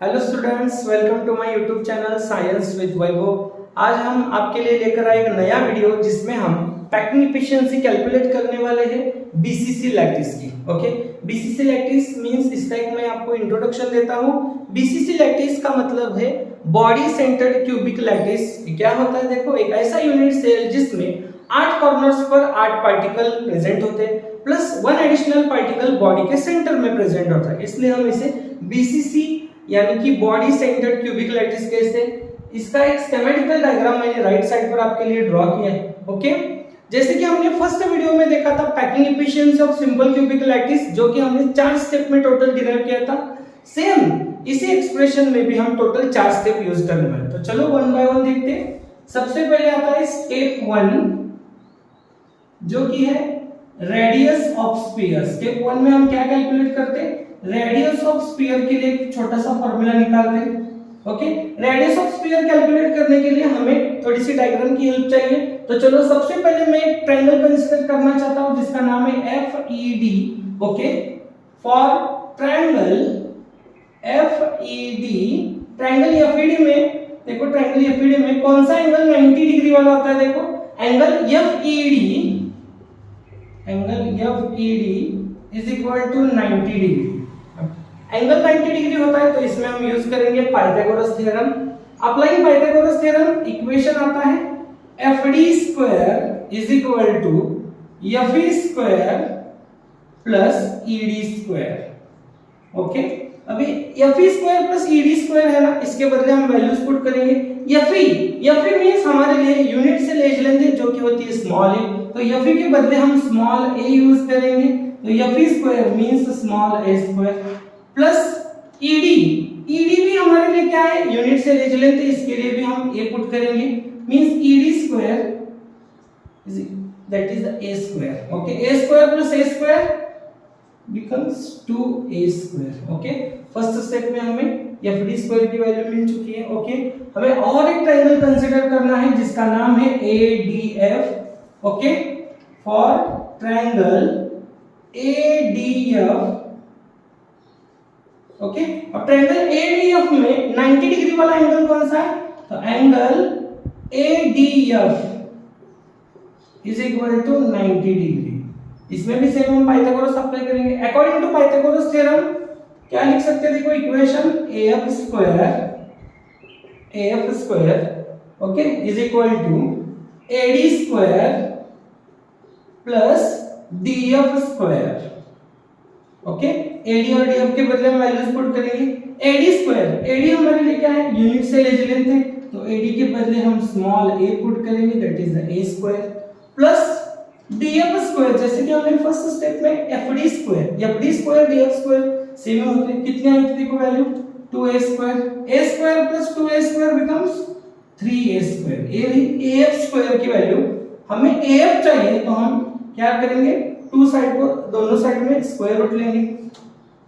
Hello students, welcome to my YouTube channel science with Vaibhav. आज हम आपके लिए लेकर आए एक नया वीडियो जिसमें हम पैकिंग एफिशिएंसी कैलकुलेट करने वाले हैं बीसीसी लैटिस की। ओके, बीसीसी लैटिस मींस इसका एक मैं आपको इंट्रोडक्शन देता हूं। बीसीसी लैटिस का मतलब है बॉडी सेंटर्ड क्यूबिक लैटिस। क्या होता है? देखो, एक ऐसा यूनिट सेल जिसमें 8 कॉर्नर्स पर 8 पार्टिकल प्रेजेंट होते हैं प्लस 1 एडिशनल पार्टिकल बॉडी के सेंटर में प्रेजेंट होता है, इसलिए हम इसे बीसीसी यानी कि बॉडी सेंटर्ड क्यूबिक लैटिस कहते हैं। इसका एक स्कीमेटिकल डायग्राम मैंने राइट साइड पर आपके लिए ड्रॉ किया है। ओके, जैसे कि हमने फर्स्ट वीडियो में देखा था packing efficiency of simple cubic lattice, जो कि हमने 4 स्टेप में टोटल डिराइव किया था। सेम इसी एक्सप्रेशन में भी हम टोटल 4 स्टेप यूज करने वाले हैं। तो चलो वन बाय वन देखते हैं। सबसे पहले आता है स्टेप 1, जो कि है रेडियस ऑफ स्फीयर। स्टेप 1 में हम क्या कैलकुलेट करते हैं? रेडियस ऑफ स्फीयर के लिए एक छोटा सा फॉर्मूला निकालते हैं। Okay, radius of sphere calculate करने के लिए हमें थोड़ी सी डायग्राम की हेल्प चाहिए। तो चलो सबसे पहले मैं एक ट्रायंगल कंसीडर करना चाहता हूं जिसका नाम है FED। Okay, for triangle FED, triangle FED में देखो, ट्रायंगल FED में कौन सा एंगल 90 डिग्री वाला होता है? देखो, angle FED is equal to 90 degree. Angle 90 degree होता है तो इसमें हम यूज करेंगे Pythagoras theorem. Applying Pythagoras theorem, equation आता है FD square is equal to FE square plus ED square. Okay, अभी FE square plus ED square है ना, इसके बदले हम वैल्यूज पुट करेंगे। FE मींस हमारे लिए यूनिट से एज लेंथ है जो कि होती है स्मॉल ए, तो FE के बदले हम स्मॉल a यूज करेंगे। तो FE square means small a square plus ED भी हमारे लिए क्या है? यूनिट से एज लेंथ है, इसके लिए भी हम a पुट करेंगे, means ED square that is a square. Okay, a square plus a square becomes 2a square. Okay, first step में हमें FD स्क्वायर की वैल्यू मिल चुकी है। ओके, हमें और एक ट्रायंगल कंसीडर करना है जिसका नाम है ADF। Okay, for triangle ADF। Okay, और ट्रायंगल ADF में 90 डिग्री वाला एंगल कौन सा है? तो angle ADF is equal to 90 degree. इसमें भी सेम हम पाइथागोरस अप्लाई करेंगे। अकॉर्डिंग टू पाइथागोरस थ्योरम क्या लिख सकते हैं? देखो, equation AF square okay is equal to AD square plus DF square. Okay, AD और DF के बदले हम वैल्यूज पुट करेंगे। AD स्क्वायर, AD हमारे लिए क्या है? यूनिट सेल एज लेंथ है, तो AD के बदले हम स्मॉल a पुट करेंगे, that is the a square plus DF square, जैसे कि हमने फर्स्ट स्टेप में FD square DF square same होते हैं। कितने आई थी देखो value? 2a square. a square plus 2a square becomes 3a square. AF square की वैल्यू हमें AF चाहिए, तो हम क्या करेंगे? दोनों साइड में स्क्वायर रूट लेंगे।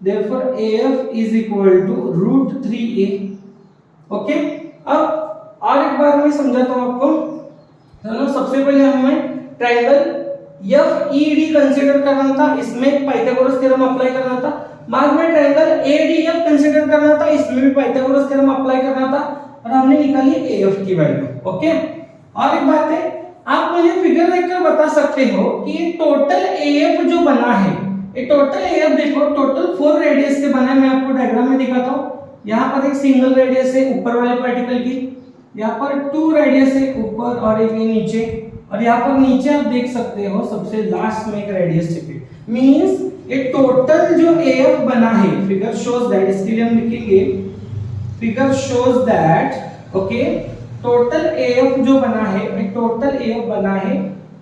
Therefore AF is equal to √3a। Okay, अब और एक बार मैं समझाता हूं आपको। तो सबसे पहले हमें ट्रायंगल FED कंसीडर करना था, इसमें पाइथागोरस थ्योरम अप्लाई करना था। बाद में ट्रायंगल ADF कंसीडर करना था, इसमें भी पाइथागोरस थ्योरम अप्लाई करना था, और हमने निकाली AF की वैल्यू। ओके, और एक बात है, आप मुझे फिगर देखकर बता सकते हो कि ये टोटल AF जो बना है, ये टोटल AF देखो, टोटल 4 रेडियस से बना है। मैं आपको डायग्राम में दिखाता हूँ। यहाँ पर एक सिंगल रेडियस है ऊपर वाले पार्टिकल की, यहाँ पर 2 रेडियस है ऊपर और एक नीचे, और यहाँ पर नीचे आप देख सकते हो सबसे लास्ट में एक रेडियस छिपी। मींस ये टोटल जो AF बना है, फिगर शोज दैट, इसके लिए हम लिखेंगे figure shows that. Okay, total AF जो बना है, टोटल AF बना है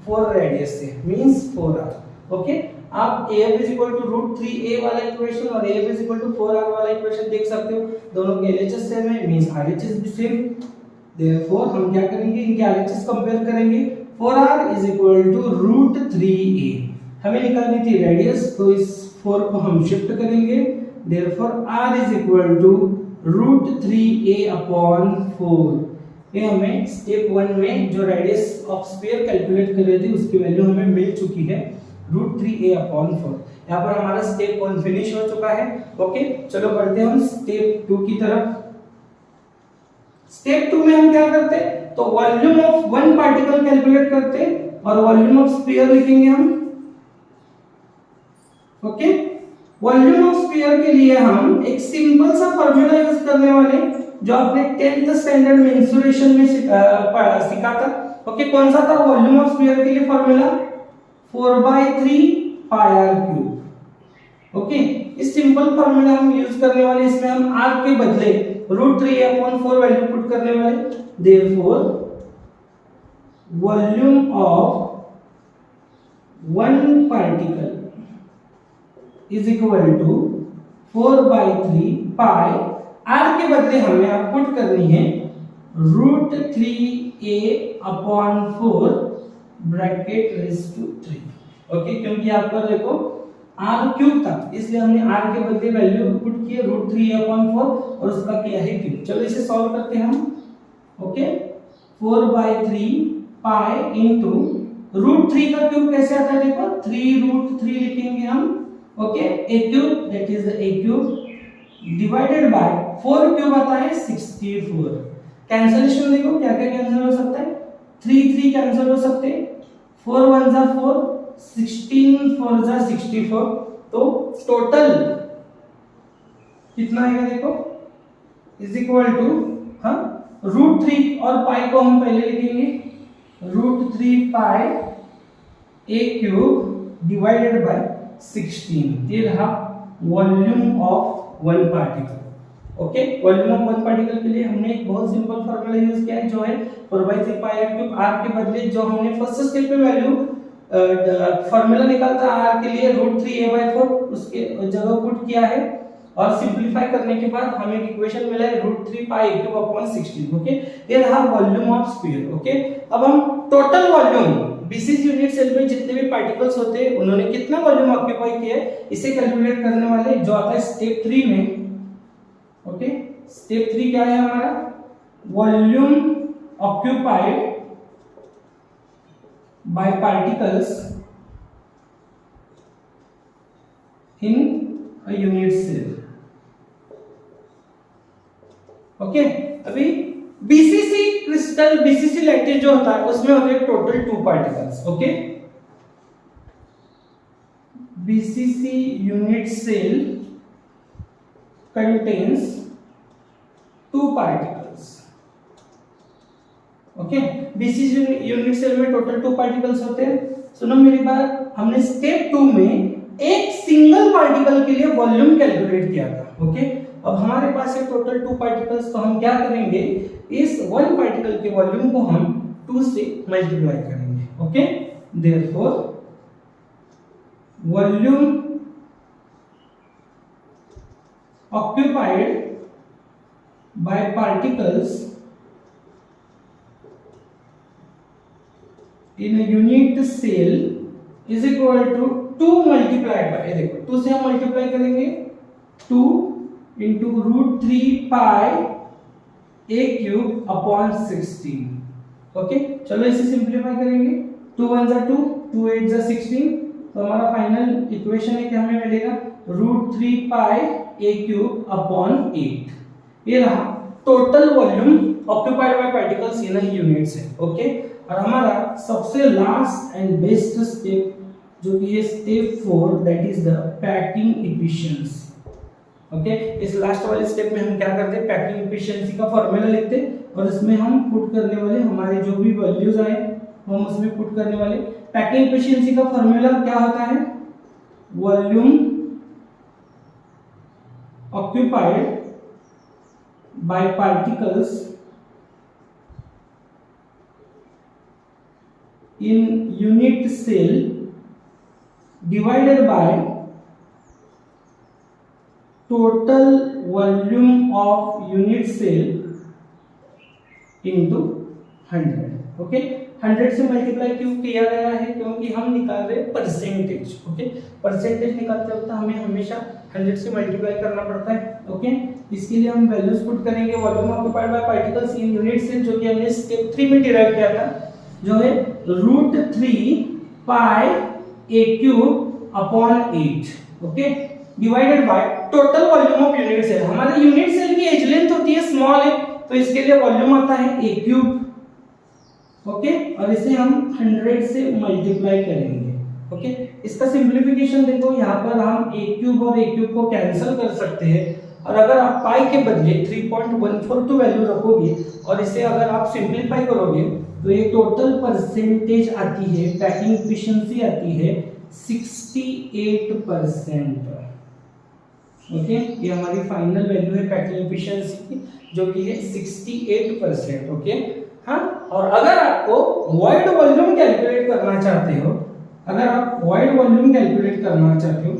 4 रेडियस से, मींस 4r। ओके, आप AF is equal to √3a वाला इक्वेशन और AF is equal to 4r वाला इक्वेशन देख सकते हो। दोनों के LHS सेम है, मींस RHS भी सेम। देयरफॉर हम क्या करेंगे? इनके RHS कंपेयर करेंगे। 4r is equal to √3a। हमें निकालनी थी रेडियस, तो इस 4 को हम शिफ्ट करेंगे। Therefore r is equal to √3a upon 4। ये हमें स्टेप 1 में जो रेडियस ऑफ स्फीयर कैलकुलेट कर रहे थे उसकी वैल्यू हमें मिल चुकी है। √3a/4। यहाँ पर हमारा स्टेप 1 फिनिश हो चुका है। ओके, चलो बढ़ते हैं हम स्टेप 2 की तरफ। स्टेप 2 में हम क्या करते हैं, तो volume of one particle calculate करते हैं और वॉल्यूम ऑफ स्फीयर लिखेंगे हम। ओके, वॉल्यूम ऑफ स्फीयर के लिए हम एक सिंपल सा फॉर्मूला यूज करने वाले जो आपने 10th स्टैंडर्ड मेंसुरेशन में सीखा था। ओके, कौन सा था वॉल्यूम ऑफ स्फीयर के लिए फॉर्मूला? 4/3 πr³। ओके, इस सिंपल फॉर्मूला हम यूज करने वाले, इसमें हम r के बदले √3a/4 वैल्यू पुट करने वाले। Therefore volume of one particle is equal to 4/3 pi, r के बदले हमें अब पुट करनी है √3a/4 bracket raise to 3। Okay, क्योंकि यहाँ पर देखो r³ था, इसलिए हमने r के बदले वैल्यू पुट की है √3a/4 और उसका किया है क्यूब। चलो इसे सॉल्व करते हैं हम। ओके, 4/3 पाई इंटू √3 का क्यूब कैसे आता है, देखो 3√3 लिखेंगे हम। Okay, a³ that is a³ divided by 4³ आता है 64। कैंसलेशन देखो क्या क्या कैंसिल हो सकता है, 3 कैंसिल हो सकते हैं, 4 1 जा 4, 16 4 जा 64। तो टोटल कितना आएगा देखो, इज इक्वल टू √3 और पाई को हम पहले लिखेंगे √3 पाई a³ डिवाइडेड बाय 16। ये रहा volume of one particle. Okay, volume of one particle के लिए हमने एक बहुत सिंपल फार्मूला यूज किया है जो है 4/3 πr³। r के बदले जो हमने फर्स्ट स्टेप में वैल्यू फार्मूला निकालता r के लिए √3a/4 उसके जगह पुट किया है और सिंपलीफाई करने के बाद हमें एक इक्वेशन मिला है √3 πa³/16। ओके, ये रहा वॉल्यूम ऑफ स्फीयर। ओके, अब हम total volume BCC unit cell में जितने भी पार्टिकल्स होते हैं उन्होंने कितना वॉल्यूम ऑक्यूपाई किया है इसे कैलकुलेट करने वाले, जो आता है स्टेप 3 में। ओके, स्टेप 3 क्या है हमारा, volume occupied by particles in a unit cell. Okay, अभी बीसीसी क्रिस्टल, बीसीसी लैटिस जो होता है उसमें होते हैं total 2 particles. Okay, BCC unit cell contains 2 particles। Okay, BCC unit cell में टोटल 2 पार्टिकल्स होते हैं। सुनो मेरी बात, हमने स्टेप 2 में एक सिंगल पार्टिकल के लिए वॉल्यूम कैलकुलेट किया था। ओके, अब हमारे पास है टोटल 2 पार्टिकल्स, तो हम क्या करेंगे, इस वन पार्टिकल के वॉल्यूम को हम 2 से मल्टीप्लाई करेंगे। Okay, therefore volume occupied by particles in a unit cell is equal to 2 multiplied by, देखो 2 से हम मल्टीप्लाई करेंगे 2 into √3 पाई a³/16। ओके, चलो इसे सिंप्लीफाई करेंगे, 2 1 जा 2, 2 8 जा 16। तो हमारा फाइनल इक्वेशन है क्या हमें मिलेगा, √3 पाई a³/8। ये रहा total volume occupied by particles in a unit cell. Okay, और हमारा सबसे लास्ट एंड बेस्ट स्टेप जो कि है step 4 that is the packing efficiency. Okay, इस लास्ट वाले स्टेप में हम क्या करते हैं, पैकिंग एफिशिएंसी का फार्मूला लिखते हैं और इसमें हम पुट करने वाले हमारे जो भी वैल्यूज आए हम उसमें पुट करने वाले। पैकिंग एफिशिएंसी का फार्मूला क्या होता है, volume occupied by particles in unit cell divided by total volume of unit cell into 100। Okay, 100 से मल्टीप्लाई क्यों किया गया है, क्योंकि हम निकाल रहे हैं परसेंटेज। ओके, परसेंटेज निकालते वक्त हमें हमेशा 100 से मल्टीप्लाई करना पड़ता है। ओके, इसके लिए हम वैल्यूज पुट करेंगे, volume occupied by particles in unit cell जो कि हमने स्टेप 3 में डिराइव किया था, जो है √3 pi a cube upon 8, okay, divided by total volume of unit cell. हमारे यूनिट सेल की एज लेंथ होती है स्मॉल है, तो इसके लिए वॉल्यूम आता है a क्यूब, ओके, और इसे हम 100 से मल्टीप्लाई करेंगे, ओके। इसका सिंपलीफिकेशन देखो, यहाँ पर हम a क्यूब और a क्यूब को कैंसिल कर सकते हैं, और अगर आप पाई के बदले 3.142 वैल्यू रखोगे और इसे अगर आप सिंपलीफाई करोगे तो ये टोटल परसेंटेज आती है, पैकिंग एफिशिएंसी आती है 68%, ओके। ये हमारी फाइनल वैल्यू है पैकिंग एफिशिएंसी की, जो कि है 68%, ओके। हाँ, और अगर आपको वॉइड वॉल्यूम कैलकुलेट करना चाहते हो, अगर आप वॉइड वॉल्यूम कैलकुलेट करना चाहते हो,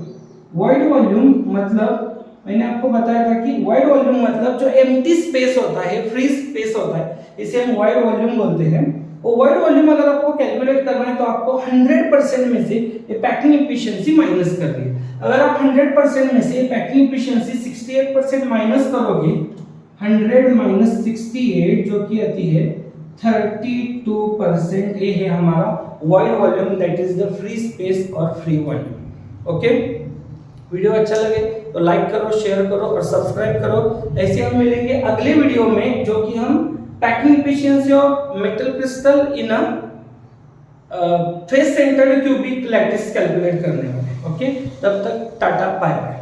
वॉइड वॉल्यूम मतलब मैंने आपको बताया था कि वॉइड वॉल्यूम मतलब जो एम्प्टी स्पेस होता है, फ्री स्पेस होता है, इसे हम वॉइड वॉल्यूम बोलते हैं। वो वॉइड वॉल्यूम अगर आपको कैलकुलेट करना है तो आपको 100% में से ये पैकिंग एफिशिएंसी माइनस करनी है। अगर आप 100% में से पैकिंग एफिशिएंसी 68% माइनस करोगे, 100 माइनस 68 जो कि आती है 32%, ये है हमारा void volume, that is the free space और फ्री वॉल्यूम, ओके। वीडियो अच्छा लगे तो लाइक करो, शेयर करो और सब्सक्राइब करो। ऐसे हम मिलेंगे अगले वीडियो में, जो कि हम packing efficiency of metal crystal in a face centred cubic lattice calculate करने वाले, ओके। तब तक टाटा, बाय बाय।